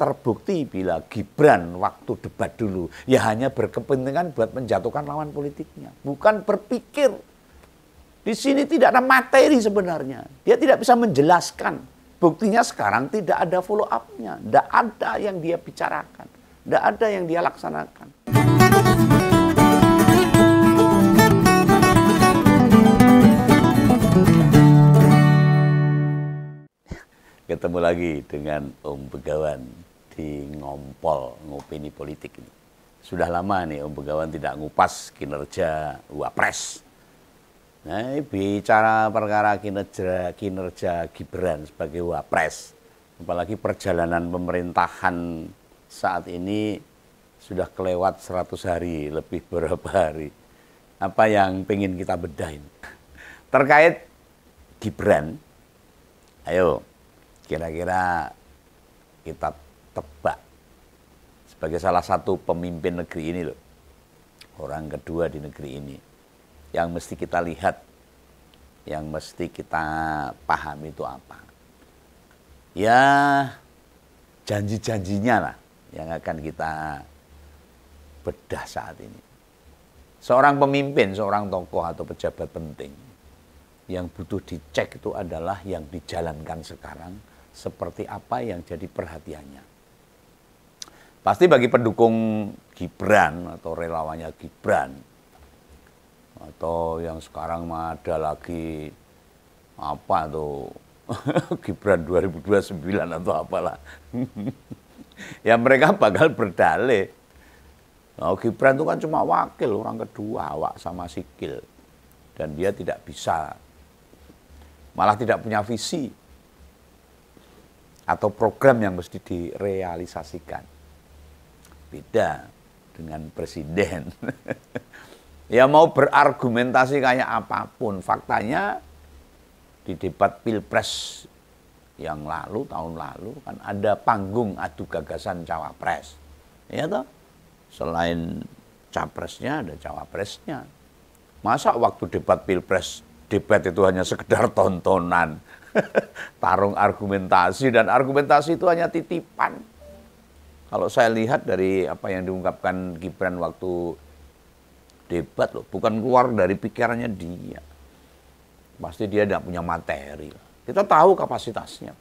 terbukti bila Gibran waktu debat dulu ya hanya berkepentingan buat menjatuhkan lawan politiknya, bukan berpikir. Di sini tidak ada materi sebenarnya. Dia tidak bisa menjelaskan. Buktinya sekarang tidak ada follow up-nya, tidak ada yang dia bicarakan, tidak ada yang dia laksanakan. Ketemu lagi dengan Om Begawan di Ngompol Ngopini Politik ini. Sudah lama nih Om Begawan tidak ngupas kinerja Wapres. Nah, bicara perkara kinerja Gibran sebagai Wapres. Apalagi perjalanan pemerintahan saat ini sudah kelewat 100 hari, lebih berapa hari. Apa yang pengen kita bedahin? Terkait Gibran, ayo. Kira-kira kita tebak sebagai salah satu pemimpin negeri ini loh, orang kedua di negeri ini, yang mesti kita lihat, yang mesti kita pahami itu apa? Ya janji-janjinya lah yang akan kita bedah saat ini. Seorang pemimpin, seorang tokoh atau pejabat penting yang butuh dicek itu adalah yang dijalankan sekarang, seperti apa yang jadi perhatiannya. Pasti bagi pendukung Gibran atau relawannya Gibran, atau yang sekarang ada lagi apa tuh Gibran 2029 atau apalah, ya mereka bakal berdalih. Oh, Gibran itu kan cuma wakil, orang kedua, awak sama sikil, dan dia tidak bisa, malah tidak punya visi atau program yang mesti direalisasikan. Beda dengan presiden. Ya mau berargumentasi kayak apapun, faktanya di debat Pilpres yang lalu, tahun lalu, kan ada panggung adu gagasan cawapres. Ya toh? Selain capresnya ada cawapresnya. Masa waktu debat Pilpres, debat itu hanya sekedar tontonan? Tarung argumentasi, dan argumentasi itu hanya titipan. Kalau saya lihat dari apa yang diungkapkan Gibran waktu debat loh, bukan keluar dari pikirannya dia. Pasti dia tidak punya materi. Kita tahu kapasitasnya.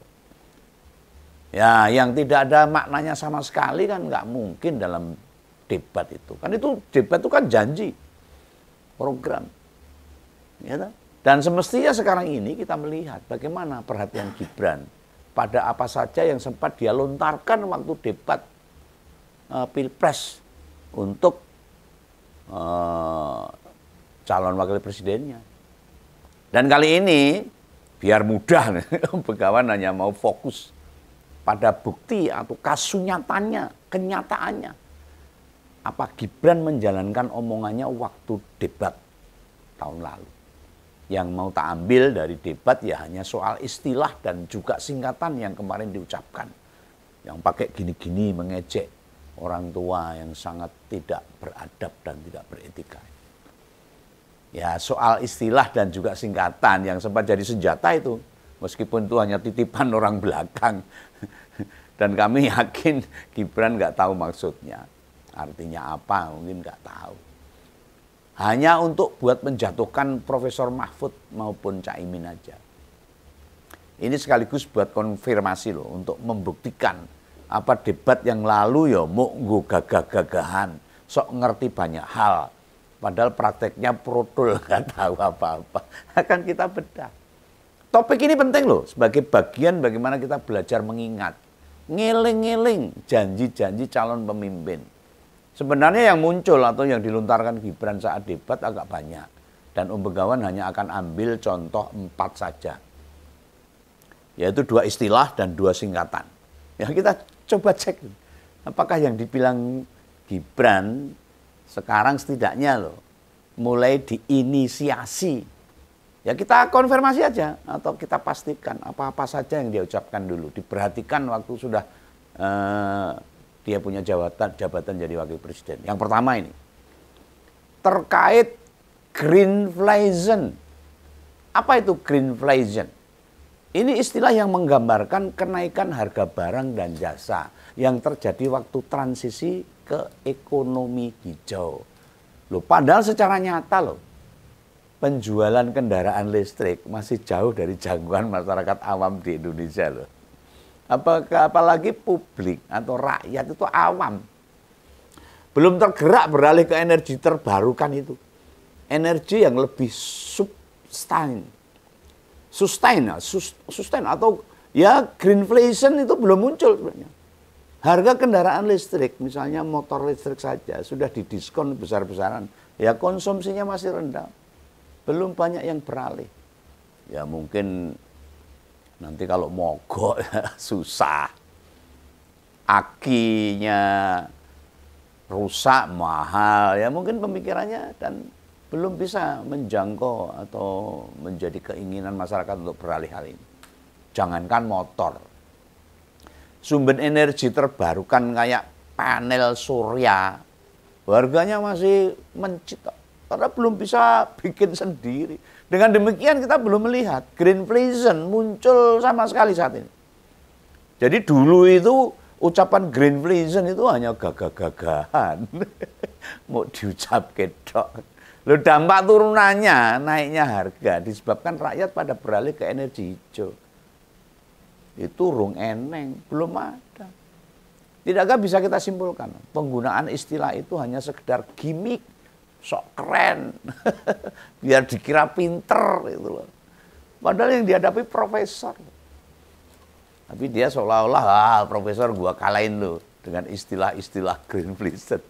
Ya, yang tidak ada maknanya sama sekali kan nggak mungkin dalam debat itu. Kan itu debat itu kan janji, program. Ya kan? Dan semestinya sekarang ini kita melihat bagaimana perhatian Gibran pada apa saja yang sempat dia lontarkan waktu debat Pilpres untuk calon wakil presidennya. Dan kali ini biar mudah, Begawan hanya mau fokus pada bukti atau kasunyatanya, kenyataannya. Apa Gibran menjalankan omongannya waktu debat tahun lalu. Yang mau tak ambil dari debat ya hanya soal istilah dan juga singkatan yang kemarin diucapkan. Yang pakai gini-gini mengejek orang tua yang sangat tidak beradab dan tidak beretika. Ya soal istilah dan juga singkatan yang sempat jadi senjata itu, meskipun itu hanya titipan orang belakang. Dan kami yakin Gibran nggak tahu maksudnya. Artinya apa mungkin nggak tahu. Hanya untuk buat menjatuhkan Profesor Mahfud maupun Caimin aja. Ini sekaligus buat konfirmasi loh, untuk membuktikan apa debat yang lalu ya mau gagah-gagahan, sok ngerti banyak hal. Padahal prakteknya protol, nggak tahu apa-apa. Akan kita bedah. Topik ini penting loh, sebagai bagian bagaimana kita belajar mengingat. Ngeling-ngeling janji-janji calon pemimpin. Sebenarnya yang muncul atau yang dilontarkan Gibran saat debat agak banyak. Dan Om Begawan hanya akan ambil contoh 4 saja. Yaitu 2 istilah dan 2 singkatan. Ya kita coba cek. Apakah yang dibilang Gibran sekarang setidaknya loh, mulai diinisiasi. Ya kita konfirmasi aja atau kita pastikan apa-apa saja yang dia ucapkan dulu. Diperhatikan waktu sudah dia punya jabatan jadi wakil presiden. Yang pertama ini, terkait Greenflation. Apa itu Greenflation? Ini istilah yang menggambarkan kenaikan harga barang dan jasa yang terjadi waktu transisi ke ekonomi hijau. Loh, padahal secara nyata loh, penjualan kendaraan listrik masih jauh dari jangkauan masyarakat awam di Indonesia loh. Apalagi publik atau rakyat itu awam. Belum tergerak beralih ke energi terbarukan itu. Energi yang lebih sustain atau ya greenflation itu belum muncul sebenarnya. Harga kendaraan listrik, misalnya motor listrik saja sudah didiskon besar-besaran. Ya konsumsinya masih rendah. Belum banyak yang beralih. Ya mungkin nanti kalau mogok ya, susah. Akinya rusak, mahal. Ya mungkin pemikirannya dan belum bisa menjangkau atau menjadi keinginan masyarakat untuk beralih hal ini. Jangankan motor. Sumber energi terbarukan kayak panel surya, harganya masih mencit, karena belum bisa bikin sendiri. Dengan demikian kita belum melihat greenflation muncul sama sekali saat ini. Jadi dulu itu ucapan greenflation itu hanya gagah-gagahan. Mau diucap kedok. Loh, dampak turunannya naiknya harga disebabkan rakyat pada beralih ke energi hijau. Itu rung eneng, belum ada. Tidakkah bisa kita simpulkan, penggunaan istilah itu hanya sekedar gimmick, sok keren, biar dikira pinter gitu loh. Padahal yang dihadapi profesor. Tapi dia seolah-olah, profesor gua kalahin lo dengan istilah-istilah greenflation.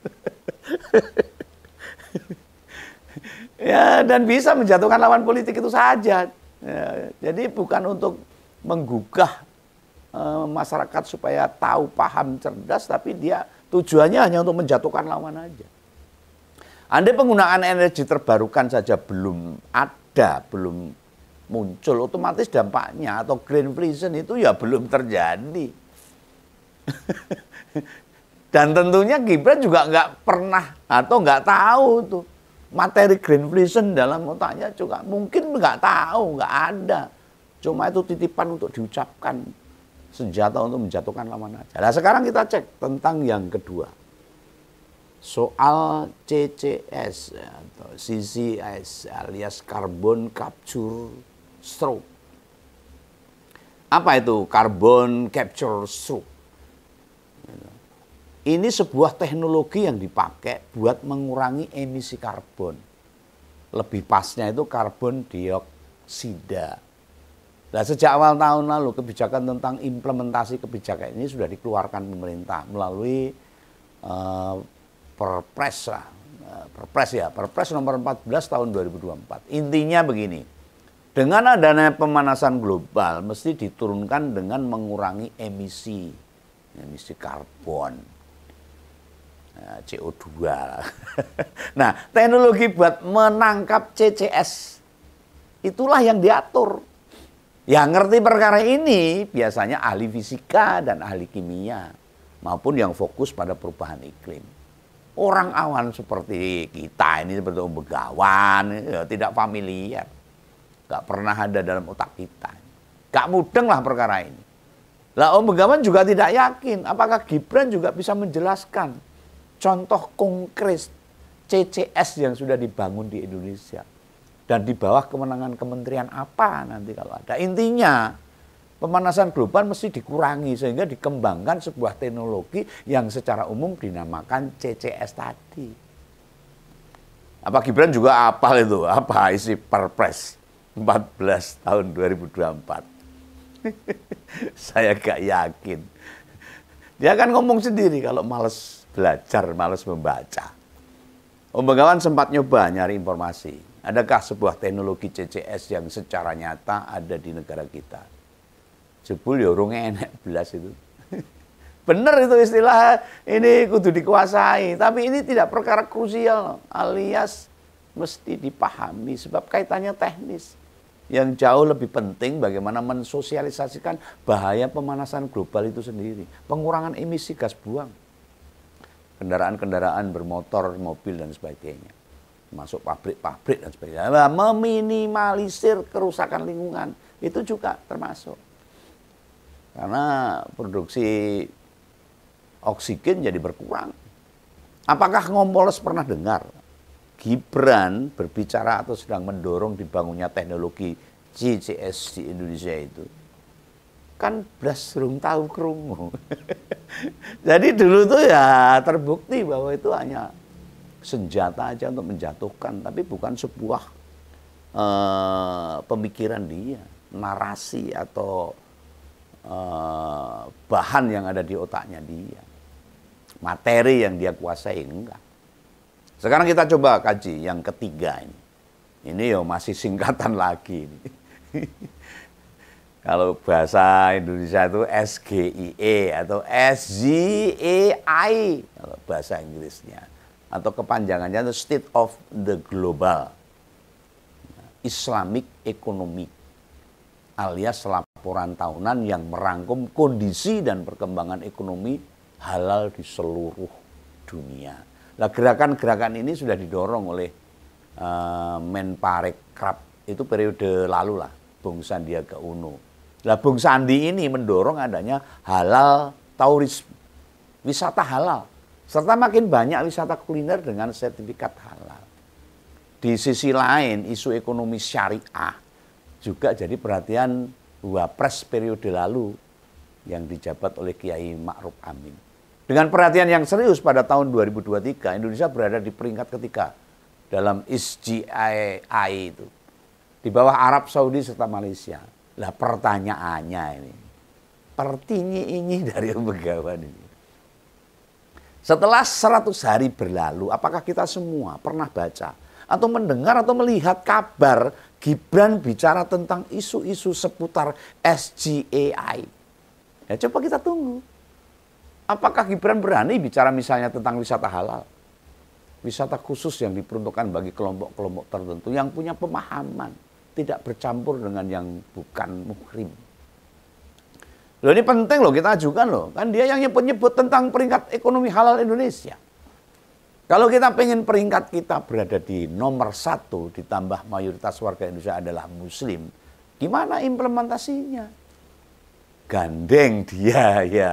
Ya, dan bisa menjatuhkan lawan politik itu saja. Ya, jadi bukan untuk menggugah masyarakat supaya tahu, paham, cerdas, tapi dia tujuannya hanya untuk menjatuhkan lawan aja. Andai penggunaan energi terbarukan saja belum ada, belum muncul, otomatis dampaknya atau greenflation itu ya belum terjadi. Dan tentunya Gibran juga nggak pernah atau nggak tahu tuh materi greenflation dalam otaknya juga mungkin nggak tahu, nggak ada. Cuma itu titipan untuk diucapkan, senjata untuk menjatuhkan lawan aja. Nah sekarang kita cek tentang yang kedua. Soal CCS atau CCS alias Carbon Capture Stroke. Apa itu Carbon Capture Stroke? Ini sebuah teknologi yang dipakai buat mengurangi emisi karbon. Lebih pasnya itu karbon dioksida. Nah, sejak awal tahun lalu kebijakan tentang implementasi kebijakan ini sudah dikeluarkan pemerintah melalui Perpres nomor 14 tahun 2024. Intinya begini, dengan adanya pemanasan global mesti diturunkan dengan mengurangi emisi karbon. CO2. Nah, teknologi buat menangkap CCS itulah yang diatur. Yang ngerti perkara ini biasanya ahli fisika dan ahli kimia maupun yang fokus pada perubahan iklim. Orang awan seperti kita ini, seperti Om Begawan, ya, tidak familiar. Gak pernah ada dalam otak kita. Gak mudeng lah perkara ini. Lah Om Begawan juga tidak yakin apakah Gibran juga bisa menjelaskan contoh konkret CCS yang sudah dibangun di Indonesia. Dan di bawah kemenangan kementerian apa nanti kalau ada. Intinya pemanasan global mesti dikurangi sehingga dikembangkan sebuah teknologi yang secara umum dinamakan CCS tadi. Apa Gibran juga apal itu? Apa isi Perpres 14 tahun 2024? Saya gak yakin. Dia akan ngomong sendiri kalau males belajar, males membaca. Om Begawan sempat nyoba nyari informasi. Adakah sebuah teknologi CCS yang secara nyata ada di negara kita? Jebul ya urung enek belas itu. Benar itu istilah ini kudu dikuasai. Tapi ini tidak perkara krusial alias mesti dipahami sebab kaitannya teknis. Yang jauh lebih penting bagaimana mensosialisasikan bahaya pemanasan global itu sendiri. Pengurangan emisi gas buang. Kendaraan-kendaraan bermotor, mobil dan sebagainya. Masuk pabrik-pabrik dan sebagainya. Meminimalisir kerusakan lingkungan Itu juga termasuk. Karena produksi oksigen jadi berkurang. Apakah Kompolnas pernah dengar Gibran berbicara atau sedang mendorong dibangunnya teknologi CCS di Indonesia itu? Kan blas rung tahu krungu. Jadi dulu tuh ya terbukti bahwa itu hanya senjata aja untuk menjatuhkan, tapi bukan sebuah pemikiran dia, narasi atau bahan yang ada di otaknya dia, materi yang dia kuasai, enggak. Sekarang kita coba kaji yang ketiga ini. Ini yo masih singkatan lagi. Kalau bahasa Indonesia itu SGIE atau SGAI kalau bahasa Inggrisnya. Atau kepanjangannya itu State of the Global Islamic Economy, alias laporan tahunan yang merangkum kondisi dan perkembangan ekonomi halal di seluruh dunia. Nah, gerakan-gerakan ini sudah didorong oleh Menparekraf itu periode lalu lah, Bung Sandiaga Uno. Nah, Bung Sandi ini mendorong adanya halal tourism, wisata halal, serta makin banyak wisata kuliner dengan sertifikat halal. Di sisi lain, isu ekonomi syariah juga jadi perhatian Wapres periode lalu yang dijabat oleh Kiai Ma'ruf Amin. Dengan perhatian yang serius pada tahun 2023, Indonesia berada di peringkat ketiga dalam SGAI itu. Di bawah Arab Saudi serta Malaysia. Lah pertanyaannya ini, pertinyi dari Begawan ini. Setelah 100 hari berlalu, apakah kita semua pernah baca atau mendengar atau melihat kabar Gibran bicara tentang isu-isu seputar SGAI? Ya coba kita tunggu. Apakah Gibran berani bicara misalnya tentang wisata halal? Wisata khusus yang diperuntukkan bagi kelompok-kelompok tertentu yang punya pemahaman, tidak bercampur dengan yang bukan muhrim. Loh ini penting loh kita ajukan loh. Kan dia yang nyebut-nyebut tentang peringkat ekonomi halal Indonesia. Kalau kita pengen peringkat kita berada di nomor 1 ditambah mayoritas warga Indonesia adalah muslim, gimana implementasinya? Gandeng dia ya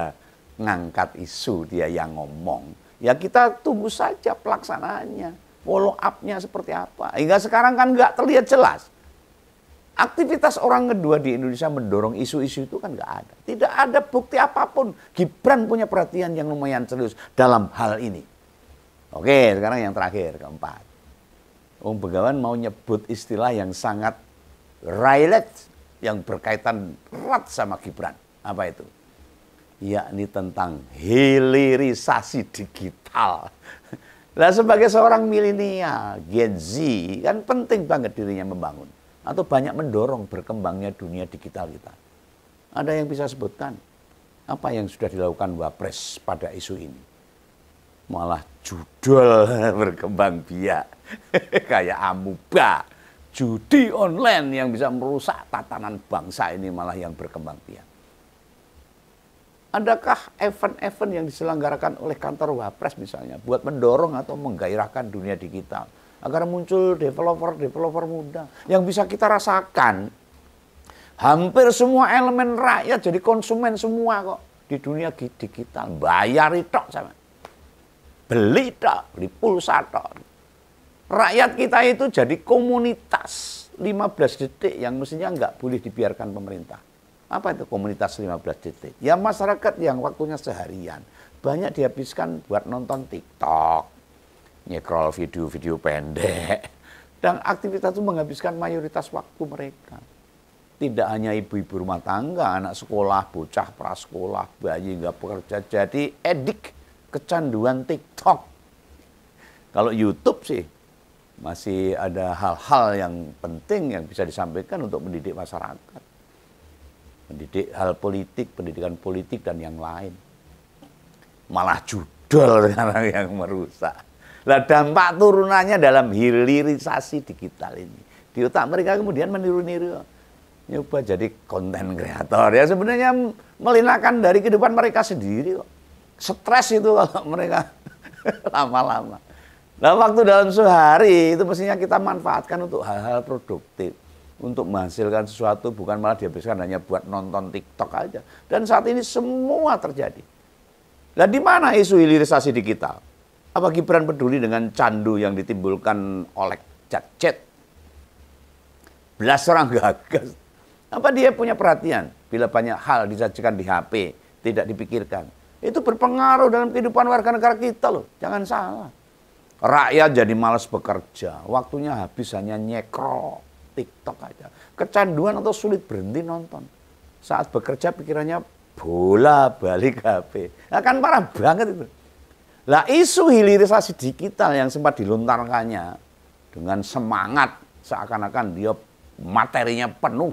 ngangkat isu, dia yang ngomong. Ya kita tunggu saja pelaksanaannya, follow up-nya seperti apa. Hingga sekarang kan nggak terlihat jelas. Aktivitas orang kedua di Indonesia mendorong isu-isu itu kan nggak ada. Tidak ada bukti apapun. Gibran punya perhatian yang lumayan serius dalam hal ini. Oke, sekarang yang terakhir, keempat. Om Begawan mau nyebut istilah yang sangat relate, yang berkaitan erat sama Gibran. Apa itu? Yakni tentang hilirisasi digital. Nah, sebagai seorang milenial, Gen Z, kan penting banget dirinya membangun atau banyak mendorong berkembangnya dunia digital kita. Ada yang bisa sebutkan apa yang sudah dilakukan Wapres pada isu ini? Malah judul berkembang biak kayak amuba, judi online yang bisa merusak tatanan bangsa ini malah yang berkembang biak. Adakah event-event yang diselenggarakan oleh kantor Wapres misalnya buat mendorong atau menggairahkan dunia digital agar muncul developer muda yang bisa kita rasakan? Hampir semua elemen rakyat jadi konsumen semua kok di dunia digital. Bayar itu sama. Beli tok, beli pulsa tok. Rakyat kita itu jadi komunitas 15 detik yang mestinya nggak boleh dibiarkan pemerintah. Apa itu komunitas 15 detik? Ya masyarakat yang waktunya seharian banyak dihabiskan buat nonton TikTok, nyekrol video-video pendek, dan aktivitas itu menghabiskan mayoritas waktu mereka. Tidak hanya ibu-ibu rumah tangga, anak sekolah, bocah prasekolah, bayi nggak bekerja, jadi edik kecanduan TikTok. Kalau YouTube sih masih ada hal-hal yang penting yang bisa disampaikan untuk mendidik masyarakat. Mendidik hal politik, pendidikan politik, dan yang lain. Malah judul sekarang yang merusak. Nah, dampak turunannya dalam hilirisasi digital ini. Di otak mereka kemudian meniru-niru. Nyoba jadi konten kreator. Ya sebenarnya melinakan dari kehidupan mereka sendiri kok. Stres itu kalau mereka lama-lama. Nah, waktu dalam sehari itu mestinya kita manfaatkan untuk hal-hal produktif. untuk menghasilkan sesuatu, bukan malah dihabiskan hanya buat nonton TikTok aja. Dan saat ini semua terjadi. Nah, di mana isu hilirisasi digital? Apa Gibran peduli dengan candu yang ditimbulkan oleh chat-chat? Belas orang gagas. Apa dia punya perhatian bila banyak hal disajikan di HP, tidak dipikirkan? Itu berpengaruh dalam kehidupan warga negara kita loh. Jangan salah. Rakyat jadi malas bekerja, waktunya habis hanya nyekrol TikTok aja. Kecanduan atau sulit berhenti nonton. Saat bekerja pikirannya bola balik HP. Nah, kan parah banget itu. Lah isu hilirisasi digital yang sempat dilontarkannya dengan semangat seakan-akan dia materinya penuh,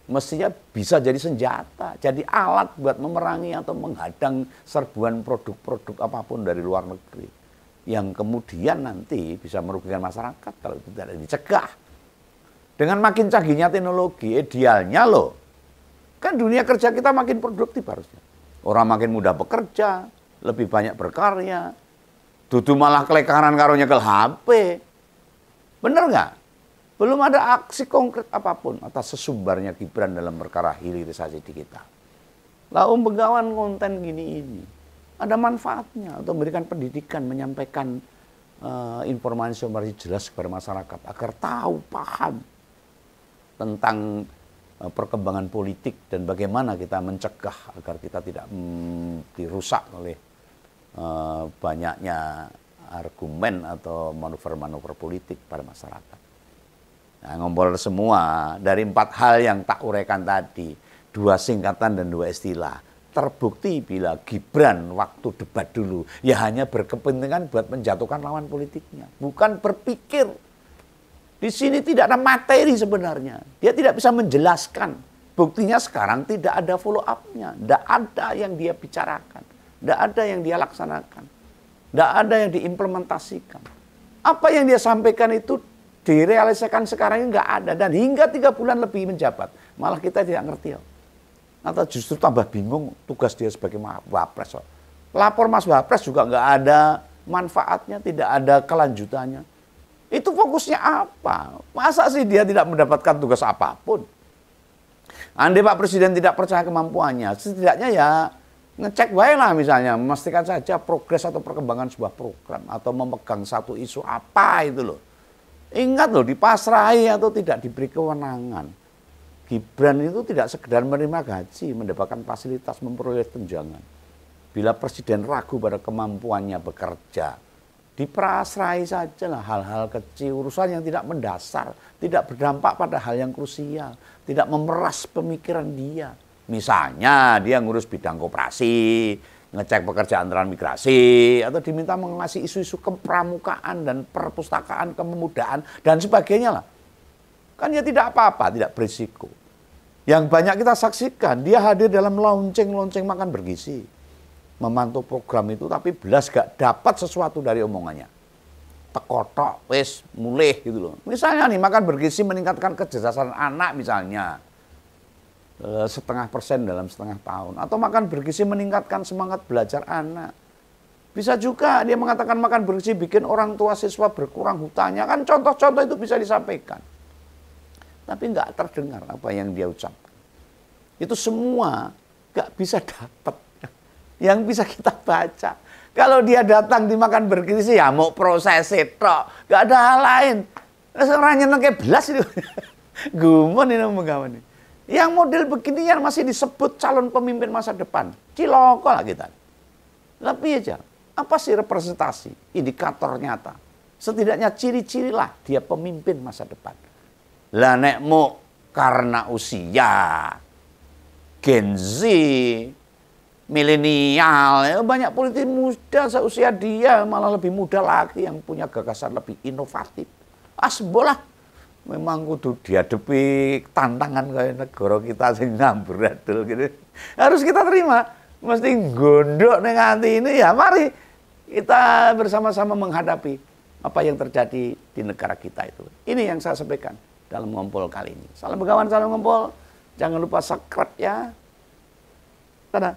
mestinya bisa jadi senjata, jadi alat buat memerangi atau menghadang serbuan produk-produk apapun dari luar negeri. Yang kemudian nanti bisa merugikan masyarakat kalau tidak dicegah. Dengan makin canggihnya teknologi, idealnya loh, kan dunia kerja kita makin produktif harusnya. Orang makin mudah bekerja, lebih banyak berkarya, dudu malah kelekaran karunya ke HP. Bener nggak? Belum ada aksi konkret apapun atas sesumbarnya Gibran dalam perkara hilirisasi digital. Lah Begawan konten gini ini. Ada manfaatnya untuk memberikan pendidikan, menyampaikan informasi jelas kepada masyarakat agar tahu, paham tentang perkembangan politik dan bagaimana kita mencegah agar kita tidak dirusak oleh banyaknya argumen atau manuver-manuver politik pada masyarakat. Nah, ngobrol semua dari 4 hal yang tak uraikan tadi, 2 singkatan dan 2 istilah. Terbukti bila Gibran waktu debat dulu ya hanya berkepentingan buat menjatuhkan lawan politiknya, bukan berpikir. Di sini tidak ada materi sebenarnya. Dia tidak bisa menjelaskan. Buktinya sekarang tidak ada follow up-nya, tidak ada yang dia bicarakan, tidak ada yang dia laksanakan, tidak ada yang diimplementasikan. Apa yang dia sampaikan itu direalisasikan sekarang ini nggak ada, dan hingga 3 bulan lebih menjabat malah kita tidak ngerti. Atau justru tambah bingung tugas dia sebagai Wapres. Lapor Mas Wapres juga nggak ada manfaatnya, tidak ada kelanjutannya. Itu fokusnya apa? Masa sih dia tidak mendapatkan tugas apapun? Andai Pak Presiden tidak percaya kemampuannya, setidaknya ya ngecek baik lah misalnya, memastikan saja progres atau perkembangan sebuah program, atau memegang satu isu apa itu loh. Ingat loh, dipasrahi atau tidak diberi kewenangan. Gibran itu tidak sekedar menerima gaji, mendapatkan fasilitas, memperoleh tunjangan. Bila Presiden ragu pada kemampuannya bekerja, diprasrai saja lah hal-hal kecil, urusan yang tidak mendasar, tidak berdampak pada hal yang krusial, tidak memeras pemikiran dia. Misalnya dia ngurus bidang koperasi, ngecek pekerjaan transmigrasi, atau diminta mengawasi isu-isu kepramukaan dan perpustakaan, kepemudaan, dan sebagainya lah. Kan dia tidak apa-apa, tidak berisiko. Yang banyak kita saksikan, dia hadir dalam lonceng-lonceng makan bergizi. Memantau program itu, tapi belas gak dapat sesuatu dari omongannya. Tekotok, wis, mulih gitu loh. Misalnya nih, makan bergizi meningkatkan kecerdasan anak misalnya. 0,5% dalam setengah tahun. Atau makan bergizi meningkatkan semangat belajar anak. Bisa juga dia mengatakan makan bergizi bikin orang tua siswa berkurang hutangnya. Kan contoh-contoh itu bisa disampaikan. Tapi nggak terdengar apa yang dia ucapkan. Itu semua nggak bisa dapat. Yang bisa kita baca. Kalau dia datang dimakan bergizi ya mau proses itu. Nggak ada hal lain. Orangnya kayak belas itu. Gumun ini Begawan ini. Yang model beginian masih disebut calon pemimpin masa depan. Ciloko lah kita. Lebih aja. Apa sih representasi? Indikator nyata. Setidaknya ciri-cirilah dia pemimpin masa depan. Lah nek mau karena usia, Gen Z, milenial, ya banyak politik muda seusia dia, malah lebih muda lagi yang punya gagasan lebih inovatif. Asbolah, memang kudu dihadapi tantangan kayak negara kita sing ngamburadul gitu. Harus kita terima, mesti gondok ning ati ini ya mari kita bersama-sama menghadapi apa yang terjadi di negara kita itu. Ini yang saya sampaikan dalam ngompol kali ini. Salam Begawan, salam ngompol. Jangan lupa subscribe ya. Dadah.